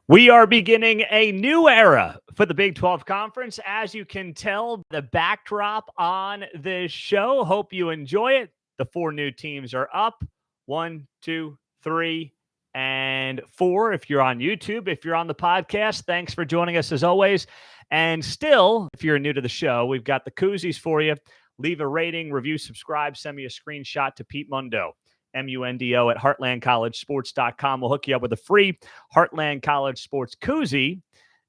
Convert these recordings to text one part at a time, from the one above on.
We are beginning a new era for the Big 12 Conference. As you can tell, the backdrop on this show. Hope you enjoy it. The four new teams are up. 1, 2, 3, and 4. If you're on YouTube, if you're on the podcast, thanks for joining us as always. And still, if you're new to the show, we've got the koozies for you. Leave a rating, review, subscribe, send me a screenshot to Pete Mundo. MUNDO at heartlandcollegesports.com. We'll hook you up with a free Heartland College Sports koozie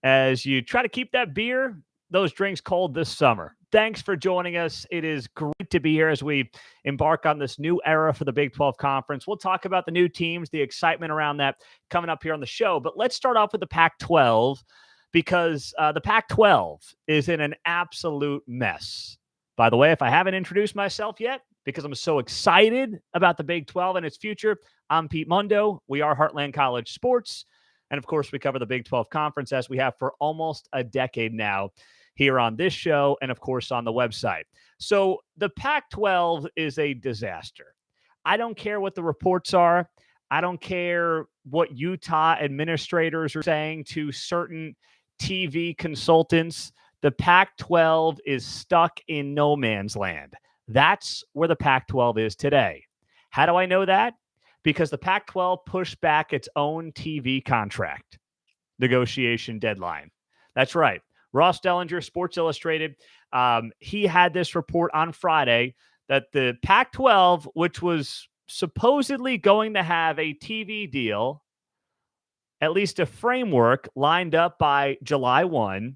as you try to keep that beer, those drinks cold this summer. Thanks for joining us. It is great to be here as we embark on this new era for the Big 12 Conference. We'll talk about the new teams, the excitement around that coming up here on the show. But let's start off with the Pac-12 because the Pac-12 is in an absolute mess. By the way, if I haven't introduced myself yet, because I'm so excited about the Big 12 and its future, I'm Pete Mundo. We are Heartland College Sports. And, of course, we cover the Big 12 Conference as we have for almost a decade now here on this show and, of course, on the website. So the Pac-12 is a disaster. I don't care what the reports are. I don't care what Utah administrators are saying to certain TV consultants. The Pac-12 is stuck in no man's land. That's where the Pac-12 is today. How do I know that? Because the Pac-12 pushed back its own TV contract negotiation deadline. That's right. Ross Dellinger, Sports Illustrated, he had this report on Friday that the Pac-12, which was supposedly going to have a TV deal, at least a framework lined up by July 1,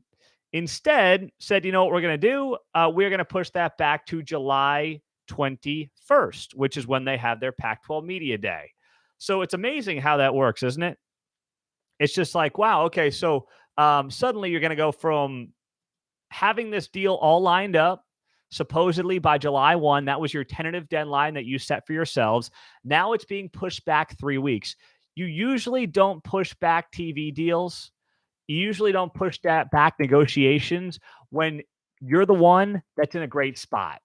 instead said, you know what we're going to do? We're going to push that back to July 21st, which is when they have their Pac-12 Media Day. So it's amazing how that works, isn't it? It's just like, wow, okay, so suddenly you're going to go from having this deal all lined up, supposedly by July 1, that was your tentative deadline that you set for yourselves. Now it's being pushed back 3 weeks. You usually don't push back TV deals. You usually don't push that back negotiations when you're the one that's in a great spot.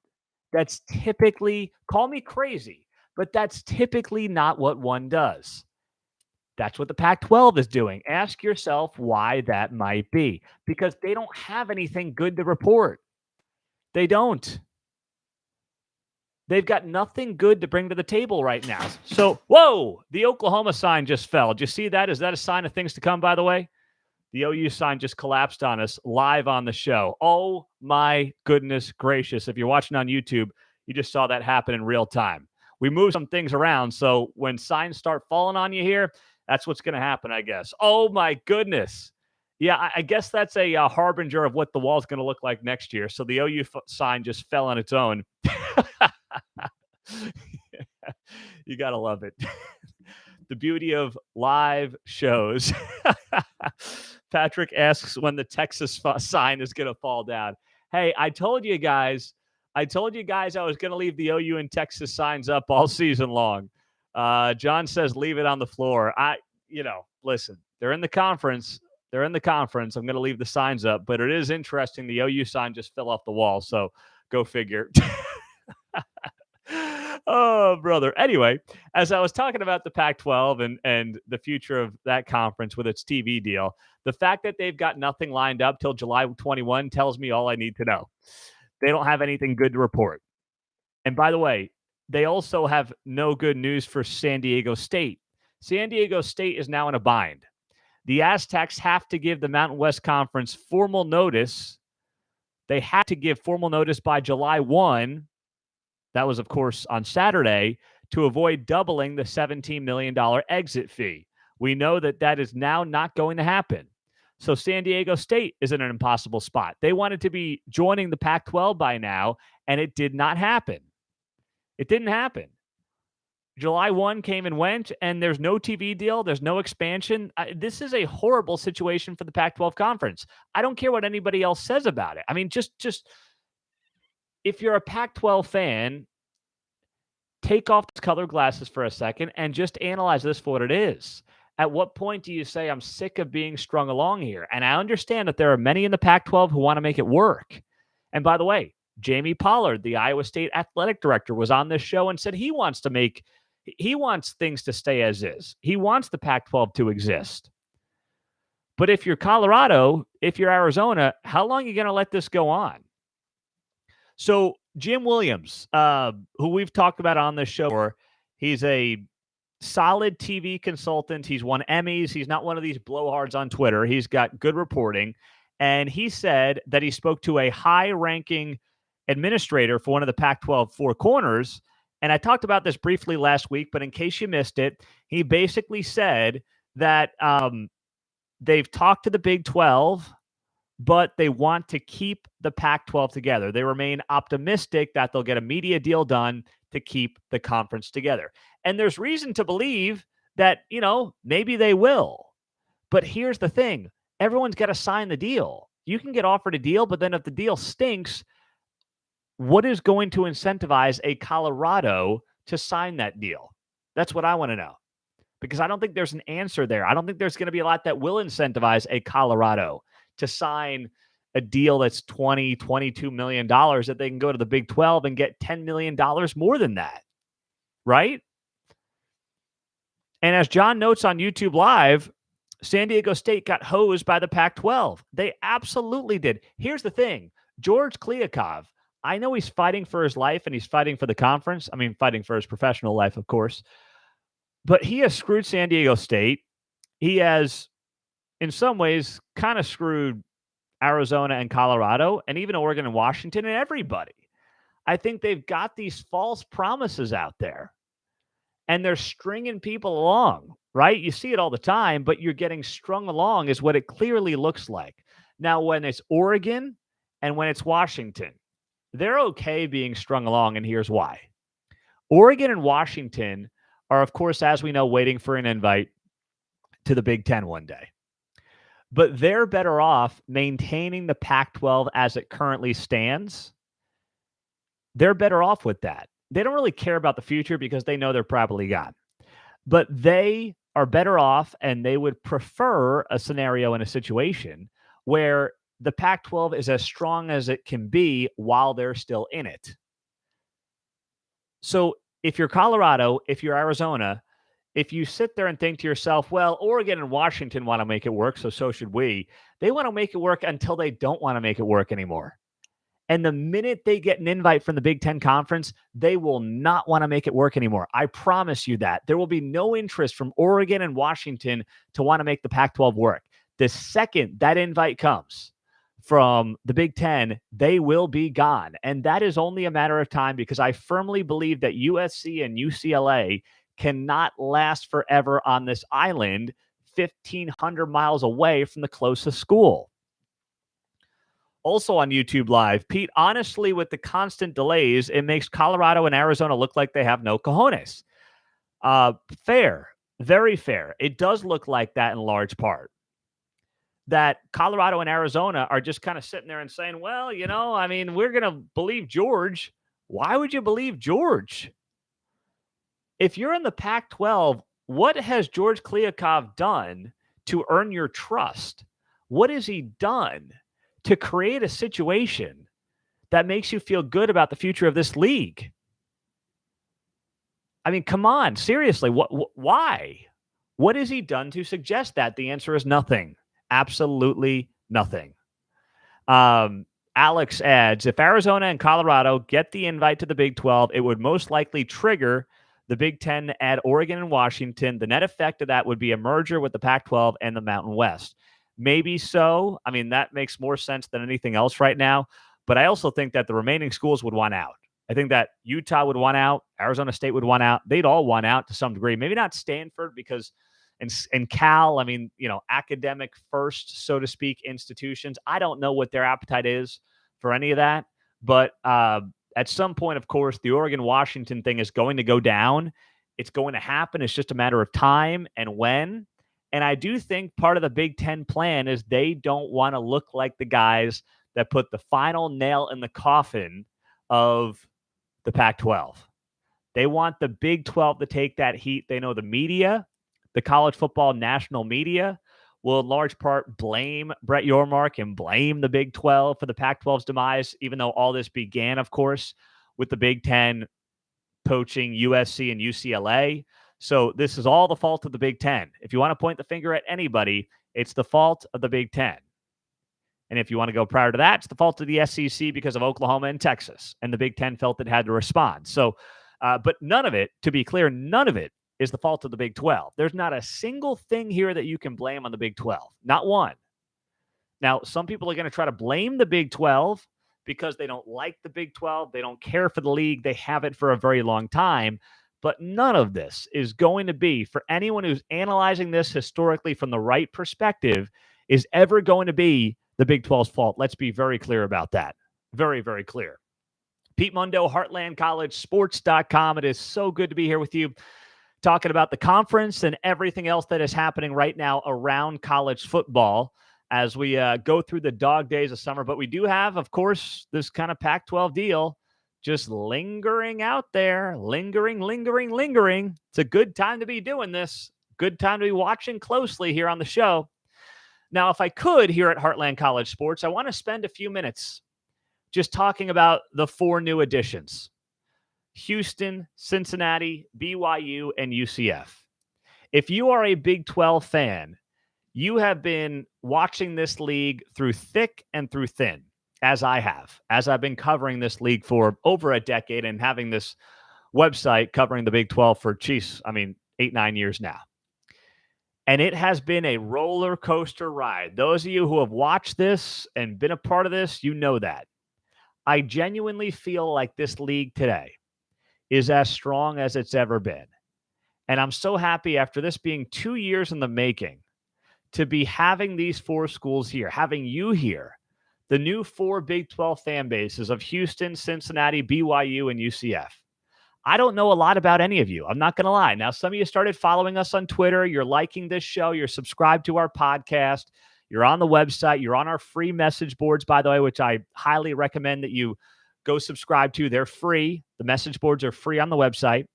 That's typically, call me crazy, but that's typically not what one does. That's what the Pac-12 is doing. Ask yourself why that might be. Because they don't have anything good to report. They don't. They've got nothing good to bring to the table right now. So, whoa, the Oklahoma sign just fell. Did you see that? Is that a sign of things to come, by the way? The OU sign just collapsed on us live on the show. Oh, my goodness gracious. If you're watching on YouTube, you just saw that happen in real time. We moved some things around, so when signs start falling on you here, that's what's going to happen, I guess. Oh, my goodness. Yeah, I guess that's a harbinger of what the wall's going to look like next year. So the OU sign just fell on its own. You got to love it. The beauty of live shows. Patrick asks when the Texas sign is going to fall down. Hey, I told you guys I was going to leave the OU and Texas signs up all season long. John says leave it on the floor. Listen, they're in the conference. I'm going to leave the signs up, but it is interesting. The OU sign just fell off the wall, so go figure. Oh, brother. Anyway, as I was talking about the Pac-12 and the future of that conference with its TV deal, the fact that they've got nothing lined up till July 21 tells me all I need to know. They don't have anything good to report. And by the way, they also have no good news for San Diego State. San Diego State is now in a bind. The Aztecs have to give the Mountain West Conference formal notice. They had to give formal notice by July 1. That was, of course, on Saturday, to avoid doubling the $17 million exit fee. We know that is now not going to happen. So San Diego State is in an impossible spot. They wanted to be joining the Pac-12 by now, and it did not happen. It didn't happen. July 1 came and went, and there's no TV deal. There's no expansion. This is a horrible situation for the Pac-12 Conference. I don't care what anybody else says about it. I mean, just if you're a Pac-12 fan, take off those colored glasses for a second and just analyze this for what it is. At what point do you say, I'm sick of being strung along here? And I understand that there are many in the Pac-12 who want to make it work. And by the way, Jamie Pollard, the Iowa State athletic director, was on this show and said he wants things to stay as is. He wants the Pac-12 to exist. But if you're Colorado, if you're Arizona, how long are you going to let this go on? So Jim Williams, who we've talked about on this show, he's a solid TV consultant. He's won Emmys. He's not one of these blowhards on Twitter. He's got good reporting. And he said that he spoke to a high-ranking administrator for one of the Pac-12 Four Corners. And I talked about this briefly last week, but in case you missed it, he basically said that they've talked to the Big 12, but they want to keep the Pac-12 together. They remain optimistic that they'll get a media deal done to keep the conference together. And there's reason to believe that, maybe they will. But here's the thing. Everyone's got to sign the deal. You can get offered a deal, but then if the deal stinks, what is going to incentivize a Colorado to sign that deal? That's what I want to know. Because I don't think there's an answer there. I don't think there's going to be a lot that will incentivize a Colorado to sign a deal that's $20, $22 million that they can go to the Big 12 and get $10 million more than that. Right? And as John notes on YouTube Live, San Diego State got hosed by the Pac-12. They absolutely did. Here's the thing. George Kliavkoff, I know he's fighting for his life and he's fighting for the conference. I mean, fighting for his professional life, of course. But he has screwed San Diego State. He has, in some ways, kind of screwed Arizona and Colorado and even Oregon and Washington and everybody. I think they've got these false promises out there. And they're stringing people along, right? You see it all the time, but you're getting strung along is what it clearly looks like. Now, when it's Oregon and when it's Washington, they're okay being strung along, and here's why. Oregon and Washington are, of course, as we know, waiting for an invite to the Big Ten one day. But they're better off maintaining the Pac-12 as it currently stands. They're better off with that. They don't really care about the future because they know they're probably gone. But they are better off, and they would prefer a scenario and a situation where the Pac-12 is as strong as it can be while they're still in it. So if you're Colorado, if you're Arizona, if you sit there and think to yourself, well, Oregon and Washington want to make it work, so should we. They want to make it work until they don't want to make it work anymore. And the minute they get an invite from the Big Ten Conference, they will not want to make it work anymore. I promise you that. There will be no interest from Oregon and Washington to want to make the Pac-12 work. The second that invite comes from the Big Ten, they will be gone. And that is only a matter of time because I firmly believe that USC and UCLA cannot last forever on this island 1,500 miles away from the closest school. Also on YouTube Live, Pete, honestly, with the constant delays, it makes Colorado and Arizona look like they have no cojones. Fair, very fair. It does look like that in large part. That Colorado and Arizona are just kind of sitting there and saying, well, we're going to believe George. Why would you believe George? If you're in the Pac-12, what has George Kliavkoff done to earn your trust? What has he done to create a situation that makes you feel good about the future of this league? I mean, come on, seriously, why? What has he done to suggest that? The answer is nothing. Absolutely nothing. Alex adds, if Arizona and Colorado get the invite to the Big 12, it would most likely trigger the Big 10 to add Oregon and Washington. The net effect of that would be a merger with the Pac-12 and the Mountain West. Maybe so. I mean, that makes more sense than anything else right now. But I also think that the remaining schools would want out. I think that Utah would want out. Arizona State would want out. They'd all want out to some degree. Maybe not Stanford because and Cal, academic first, so to speak, institutions. I don't know what their appetite is for any of that. But at some point, of course, the Oregon-Washington thing is going to go down. It's going to happen. It's just a matter of time and when. And I do think part of the Big Ten plan is they don't want to look like the guys that put the final nail in the coffin of the Pac-12. They want the Big 12 to take that heat. They know the media, the college football national media, will in large part blame Brett Yormark and blame the Big 12 for the Pac-12's demise, even though all this began, of course, with the Big 10 poaching USC and UCLA. So this is all the fault of the Big Ten. If you want to point the finger at anybody, It's the fault of the Big Ten. And if you want to go prior to that, it's the fault of the SEC because of Oklahoma and Texas. And the Big Ten felt it had to respond. So, but none of it, to be clear, none of it is the fault of the Big 12. There's not a single thing here that you can blame on the Big 12. Not one. Now, some people are going to try to blame the Big 12 because they don't like the Big 12. They don't care for the league. They have it for a very long time. But none of this is going to be, for anyone who's analyzing this historically from the right perspective, is ever going to be the Big 12's fault. Let's be very clear about that. Very, very clear. Pete Mundo, HeartlandCollegeSports.com. It is so good to be here with you, talking about the conference and everything else that is happening right now around college football as we go through the dog days of summer. But we do have, of course, this kind of Pac-12 deal just lingering out there. Lingering. It's a good time to be doing this. Good time to be watching closely here on the show. Now, if I could, here at Heartland College Sports, I want to spend a few minutes just talking about the 4 new additions: Houston, Cincinnati, BYU, and UCF. If you are a Big 12 fan, you have been watching this league through thick and through thin, as I have, as I've been covering this league for over a decade and having this website covering the Big 12 for, 8-9 years now. And it has been a roller coaster ride. Those of you who have watched this and been a part of this, you know that. I genuinely feel like this league today is as strong as it's ever been. And I'm so happy, after this being 2 years in the making, to be having these 4 schools here, having you here, the new 4 Big 12 fan bases of Houston, Cincinnati, BYU, and UCF. I don't know a lot about any of you. I'm not going to lie. Now, some of you started following us on Twitter. You're liking this show. You're subscribed to our podcast. You're on the website. You're on our free message boards, by the way, which I highly recommend that you go subscribe to. They're free. The message boards are free on the website.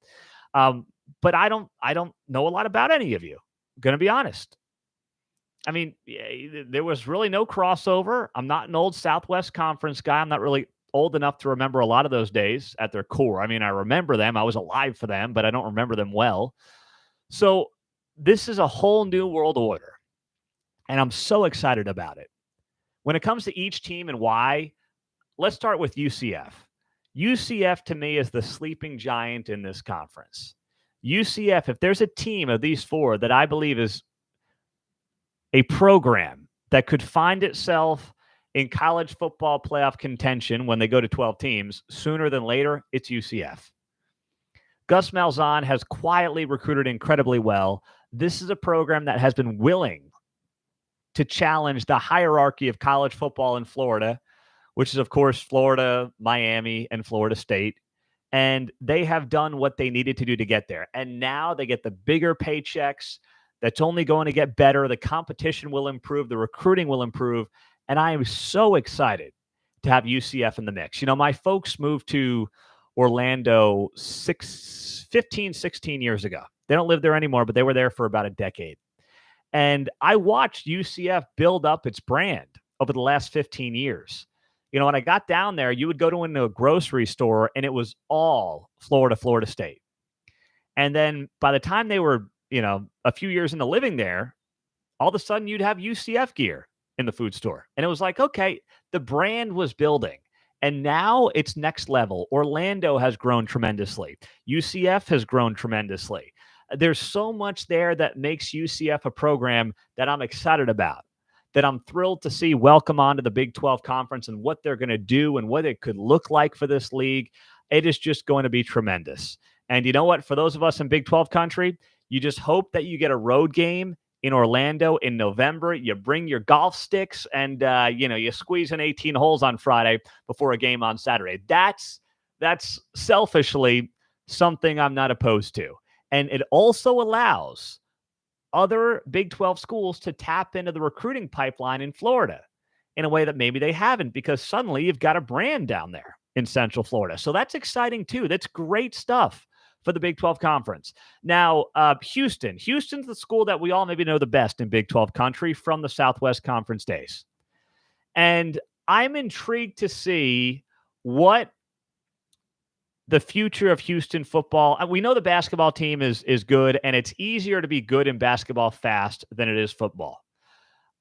But I don't know a lot about any of you. I'm going to be honest. I mean, there was really no crossover. I'm not an old Southwest Conference guy. I'm not really old enough to remember a lot of those days at their core. I mean, I remember them. I was alive for them, but I don't remember them well. So this is a whole new world order, and I'm so excited about it. When it comes to each team and why, let's start with UCF. UCF, to me, is the sleeping giant in this conference. UCF, if there's a team of these 4 that I believe is a program that could find itself in college football playoff contention when they go to 12 teams sooner than later, it's UCF. Gus Malzahn has quietly recruited incredibly well. This is a program that has been willing to challenge the hierarchy of college football in Florida, which is, of course, Florida, Miami, and Florida State. And they have done what they needed to do to get there. And now they get the bigger paychecks. That's only going to get better. The competition will improve. The recruiting will improve. And I am so excited to have UCF in the mix. You know, my folks moved to Orlando 15, 16 years ago. They don't live there anymore, but they were there for about a decade. And I watched UCF build up its brand over the last 15 years. You know, when I got down there, you would go to a grocery store, and it was all Florida State. And then by the time they were, a few years into living there, all of a sudden you'd have UCF gear in the food store. And it was like, okay, the brand was building. And now it's next level. Orlando has grown tremendously. UCF has grown tremendously. There's so much there that makes UCF a program that I'm excited about, that I'm thrilled to see welcome onto the Big 12 Conference and what they're going to do and what it could look like for this league. It is just going to be tremendous. And you know what? For those of us in Big 12 country, you just hope that you get a road game in Orlando in November. You bring your golf sticks and, you squeeze in 18 holes on Friday before a game on Saturday. That's selfishly something I'm not opposed to. And it also allows other Big 12 schools to tap into the recruiting pipeline in Florida in a way that maybe they haven't, because suddenly you've got a brand down there in Central Florida. So that's exciting too. That's great stuff for the Big 12 Conference. Now, Houston's the school that we all maybe know the best in Big 12 country from the Southwest Conference days. And I'm intrigued to see what the future of Houston football. We know the basketball team is good, and it's easier to be good in basketball fast than it is football.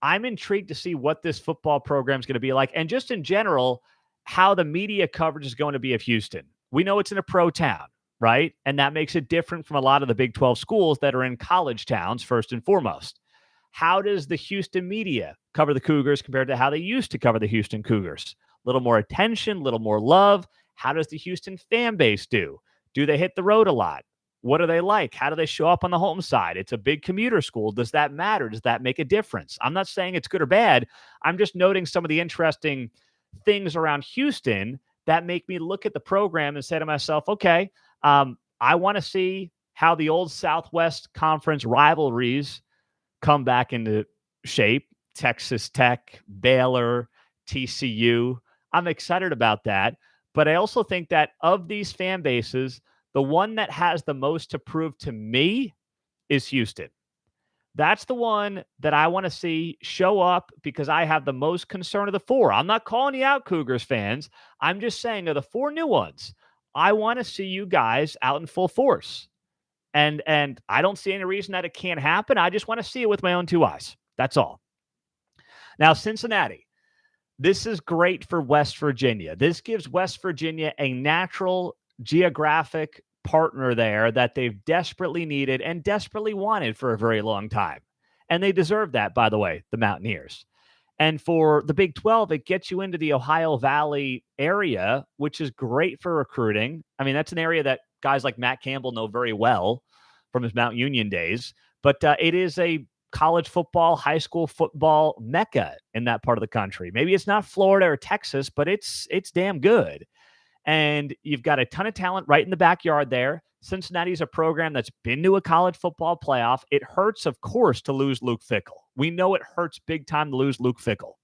I'm intrigued to see what this football program is going to be like, and just in general, how the media coverage is going to be of Houston. We know it's in a pro town, right? And that makes it different from a lot of the Big 12 schools that are in college towns, first and foremost. How does the Houston media cover the Cougars compared to how they used to cover the Houston Cougars? A little more attention, a little more love. How does the Houston fan base do? Do they hit the road a lot? What are they like? How do they show up on the home side? It's a big commuter school. Does that matter? Does that make a difference? I'm not saying it's good or bad. I'm just noting some of the interesting things around Houston that make me look at the program and say to myself, okay, I want to see how the old Southwest Conference rivalries come back into shape. Texas Tech, Baylor, TCU. I'm excited about that. But I also think that of these fan bases, the one that has the most to prove to me is Houston. That's the one that I want to see show up because I have the most concern of the four. I'm not calling you out, Cougars fans. I'm just saying of the four new ones, I want to see you guys out in full force. And I don't see any reason that it can't happen. I just want to see it with my own two eyes. That's all. Now, Cincinnati. This is great for West Virginia. This gives West Virginia a natural geographic partner there that they've desperately needed and desperately wanted for a very long time. And they deserve that, by the way, the Mountaineers. And for the Big 12, it gets you into the Ohio Valley area, which is great for recruiting. I mean, that's an area that guys like Matt Campbell know very well from his Mount Union days. But it is a college football, high school football mecca in that part of the country. Maybe it's not Florida or Texas, but it's damn good. And you've got a ton of talent right in the backyard there. Cincinnati's a program that's been to a college football playoff. It hurts, of course, to lose Luke Fickell. We know it hurts big time to lose Luke Fickell.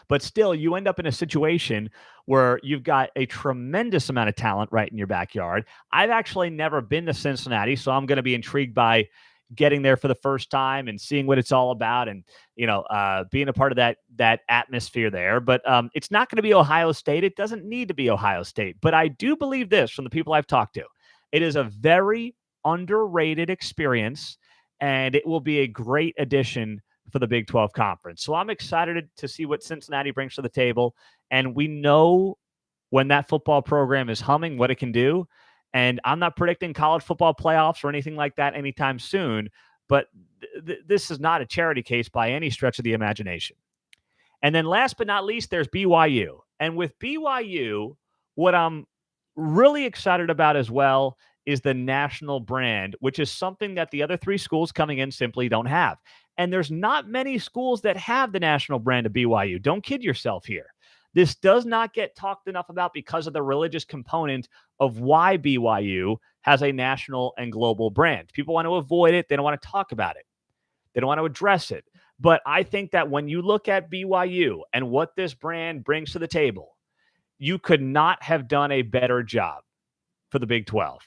But still, you end up in a situation where you've got a tremendous amount of talent right in your backyard. I've actually never been to Cincinnati, so I'm going to be intrigued by getting there for the first time and seeing what it's all about and, being a part of that atmosphere there. But it's not going to be Ohio State. It doesn't need to be Ohio State. But I do believe this from the people I've talked to. It is a very underrated experience, and it will be a great addition for the Big 12 Conference. So I'm excited to see what Cincinnati brings to the table. And we know when that football program is humming, what it can do. And I'm not predicting college football playoffs or anything like that anytime soon, but this is not a charity case by any stretch of the imagination. And then last but not least, there's BYU. And with BYU, what I'm really excited about as well is the national brand, which is something that the other three schools coming in simply don't have. And there's not many schools that have the national brand of BYU. Don't kid yourself here. This does not get talked enough about because of the religious component of why BYU has a national and global brand. People want to avoid it. They don't want to talk about it. They don't want to address it. But I think that when you look at BYU and what this brand brings to the table, you could not have done a better job for the Big 12.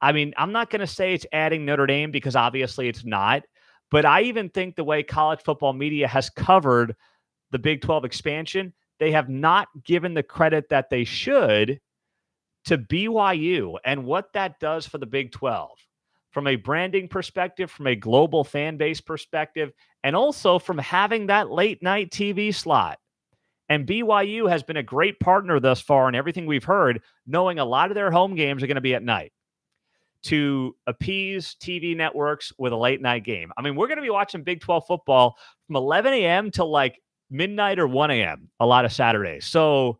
I mean, I'm not going to say it's adding Notre Dame because obviously it's not. But I even think the way college football media has covered the Big 12 expansion, they have not given the credit that they should to BYU and what that does for the Big 12 from a branding perspective, from a global fan base perspective, and also from having that late night TV slot. And BYU has been a great partner thus far in everything we've heard, knowing a lot of their home games are going to be at night to appease TV networks with a late night game. I mean, we're going to be watching Big 12 football from 11 a.m. to like midnight or 1 a.m. a lot of Saturdays. So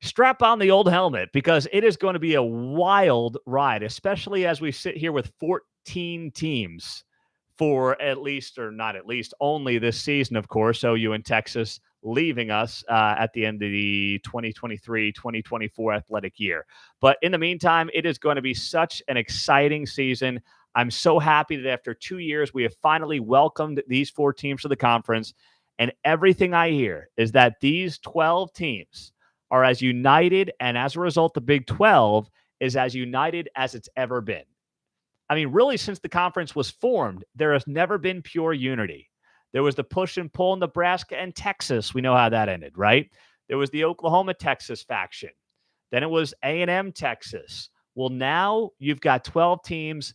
strap on the old helmet because it is going to be a wild ride, especially as we sit here with 14 teams for at least, or not at least, only this season, of course, OU and Texas leaving us at the end of the 2023-2024 athletic year. But in the meantime, it is going to be such an exciting season. I'm so happy that after 2 years, we have finally welcomed these four teams to the conference. And everything I hear is that these 12 teams are as united, and as a result, the Big 12 is as united as it's ever been. I mean, really, since the conference was formed, there has never been pure unity. There was the push and pull in Nebraska and Texas. We know how that ended, right? There was the Oklahoma-Texas faction. Then it was A&M Texas. Well, now you've got 12 teams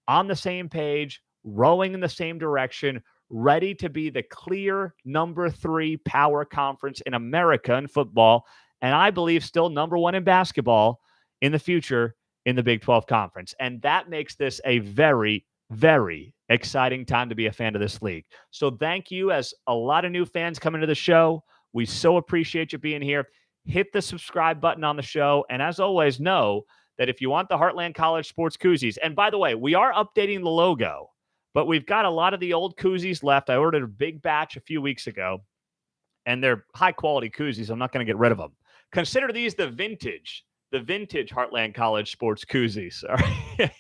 on the same page, rowing in the same direction, ready to be the clear number 3 power conference in America in football, and I believe still number 1 in basketball in the future in the Big 12 Conference. And that makes this a very, very exciting time to be a fan of this league. So thank you, as a lot of new fans come into the show. We so appreciate you being here. Hit the subscribe button on the show. And as always, know that if you want the Heartland College Sports koozies, and by the way, we are updating the logo, but we've got a lot of the old koozies left. I ordered a big batch a few weeks ago, and they're high-quality koozies. I'm not going to get rid of them. Consider these the vintage Heartland College Sports koozies. All right?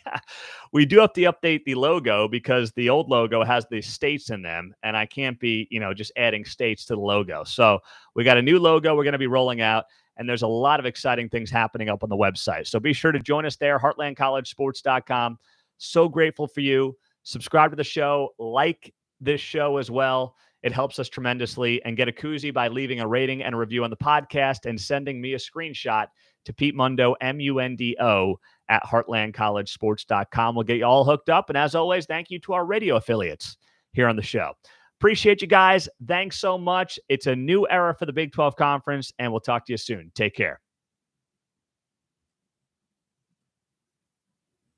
We do have to update the logo because the old logo has the states in them, and I can't be, just adding states to the logo. So we got a new logo we're going to be rolling out, and there's a lot of exciting things happening up on the website. So be sure to join us there, heartlandcollegesports.com. So grateful for you. Subscribe to the show, like this show as well. It helps us tremendously. And get a koozie by leaving a rating and a review on the podcast and sending me a screenshot to Pete Mundo, MUNDO, at heartlandcollegesports.com. We'll get you all hooked up. And as always, thank you to our radio affiliates here on the show. Appreciate you guys. Thanks so much. It's a new era for the Big 12 Conference, and we'll talk to you soon. Take care.